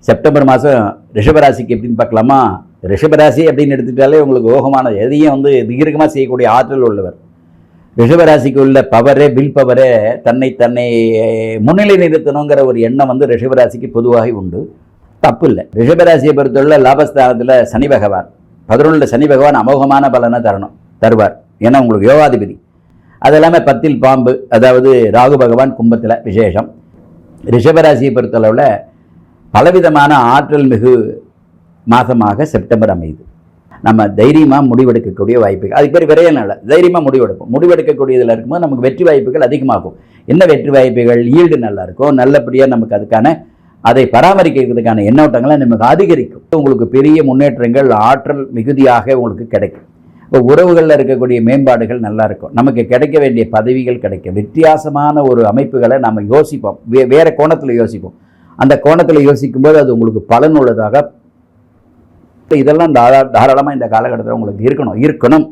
September மாதம் ரிஷபராசிக்கு எப்படின்னு பார்க்கலாமா? ரிஷபராசி அப்படின்னு எடுத்துக்கிட்டாலே உங்களுக்கு யோகமான எதையும் வந்து தீர்க்கமாக செய்யக்கூடிய ஆற்றல் உள்ளவர். ரிஷபராசிக்கு உள்ள பவரே, வில் பவரே, தன்னை முன்னிலை நிறுத்தணுங்கிற ஒரு எண்ணம் வந்து ரிஷபராசிக்கு பொதுவாக உண்டு. தப்பு இல்லை. ரிஷபராசியை பொறுத்தவரை லாபஸ்தானத்தில் சனி பகவான், 11 சனி பகவான் அமோகமான பலனை தருவார். ஏன்னா உங்களுக்கு யோகாதிபதி. அது இல்லாமல் 10 பாம்பு, அதாவது ராகு பகவான் கும்பத்தில் விசேஷம். ரிஷபராசியை பொறுத்தளவில் பலவிதமான ஆற்றல் மிகு மாதமாக செப்டம்பர் அமையுது. நம்ம தைரியமாக முடிவெடுக்கக்கூடிய வாய்ப்புகள், அதுக்கு பேர் விரையம் இல்லை, தைரியமாக முடிவெடுக்கக்கூடியதில் இருக்கும்போது நமக்கு வெற்றி வாய்ப்புகள் அதிகமாகும். என்ன வெற்றி வாய்ப்புகள்? ஈல்டு நல்லா இருக்கும், நல்லபடியாக நமக்கு அதுக்கான அதை பராமரிக்கிறதுக்கான எண்ணோட்டங்களை நமக்கு அதிகரிக்கும். உங்களுக்கு பெரிய முன்னேற்றங்கள், ஆற்றல் மிகுதியாக உங்களுக்கு கிடைக்கும். இப்போ உறவுகளில் இருக்கக்கூடிய மேம்பாடுகள் நல்லா இருக்கும். நமக்கு கிடைக்க வேண்டிய பதவிகள் கிடைக்கும். வித்தியாசமான ஒரு அமைப்புகளை நம்ம யோசிப்போம், வேறு கோணத்தில் யோசிப்போம். அந்த கோணத்தில் யோசிக்கும்போது அது உங்களுக்கு பலனுள்ளதாக, இதெல்லாம் தாராளமாக இந்த காலகட்டத்தில் உங்களுக்கு இருக்கணும்.